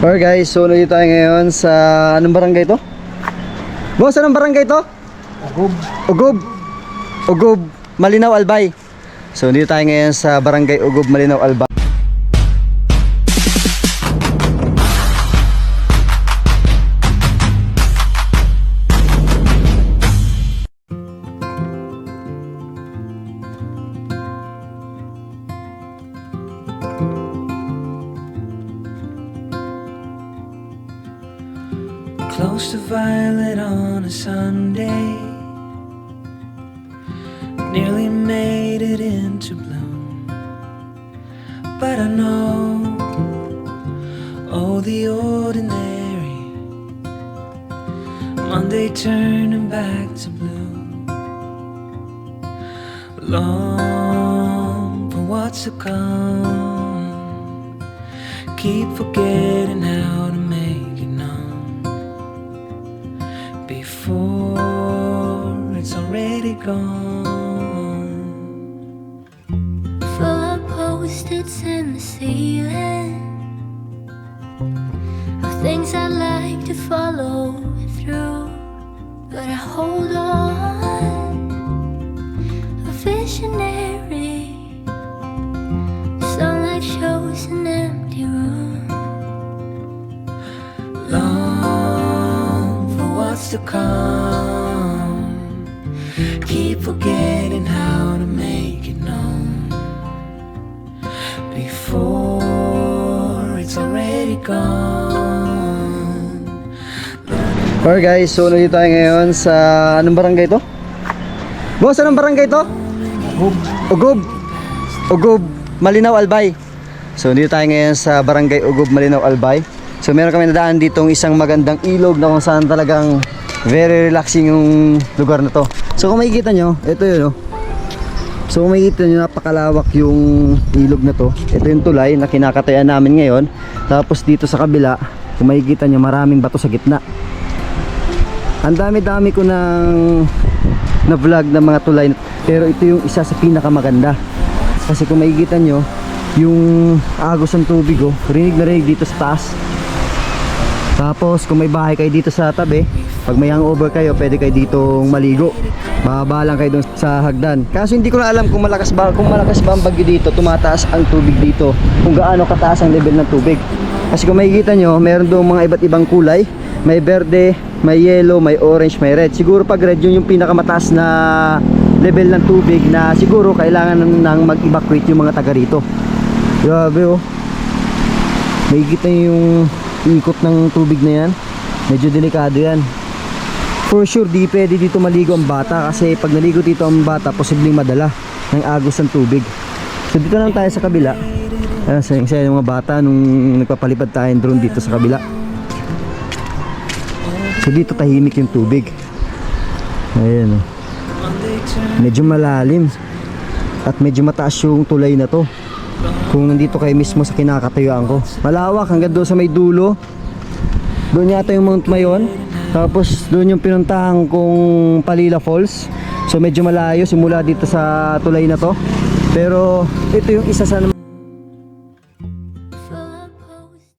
Alright guys, so nandito tayo ngayon sa anong barangay to? Boss, anong barangay to? Ugob, Malinaw, Albay. So nandito tayo ngayon sa barangay Ugob, Malinaw, Albay. Close to violet on a Sunday, nearly made it into bloom. But I know, oh, the ordinary Monday turning back to blue. Long for what's to come, keep forgetting how to make it known before it's already gone. Full of post-its in the ceiling of things I'd like to follow through, but I hold on. A visionary sunlight shows an empty room. Long for what's to come, keep forgetting how to make it known before it's already gone. Alright guys, so nandito tayo ngayon sa anong barangay to? Boss, anong barangay to? Ugob, Malinaw, Albay. So nandito tayo ngayon sa barangay Ugob, Malinaw, Albay. So meron kami nadaan ditong isang magandang ilog na kung saan talagang very relaxing yung lugar na to. So kung makikita nyo, ito yun, oh. So kung makikita nyo, napakalawak yung ilog na to. Ito yung tulay na kinakatayan namin ngayon. Tapos dito sa kabila, kung makikita nyo, maraming bato sa gitna. Ang dami-dami ko na vlog ng mga tulay, pero ito yung isa sa pinakamaganda. Kasi kung makikita nyo, yung agos ng tubig, oh, rinig na rinig dito sa taas. Tapos kung may bahay kayo dito sa tabi, pag may hangover kayo, pwede kayo ditong maligo. Bababa lang kayo dun sa hagdan. Kaso hindi ko na alam kung malakas ba ang bagyo dito, tumataas ang tubig dito, kung gaano kataas ang level ng tubig. Kasi kung makikita nyo, meron doon mga iba't ibang kulay. May berde, may yellow, may orange, may red. Siguro pag red, yun yung pinakamataas na level ng tubig na siguro kailangan nang mag-evacuate yung mga taga rito. Grabe, oh. Makikita nyo yung ikot ng tubig na yan. Medyo delikado yan. For sure, di pwede dito maligo ang bata, kasi pag naligo dito ang bata, posibleng madala ng agos ng tubig. So dito lang tayo sa kabila. Ayan, sayang yung mga bata nung nagpapalipad tayo ng drone dito sa kabila. So dito tahimik yung tubig. Ayan, oh. Medyo malalim at medyo mataas yung tulay na to. Kung nandito kayo mismo sa kinakatayuan ko, malawak hanggang doon sa may dulo. Doon yata yung Mount Mayon. Tapos doon yung pinuntahan kong Palila Falls. So medyo malayo simula dito sa tulay na to. Pero ito yung isa sa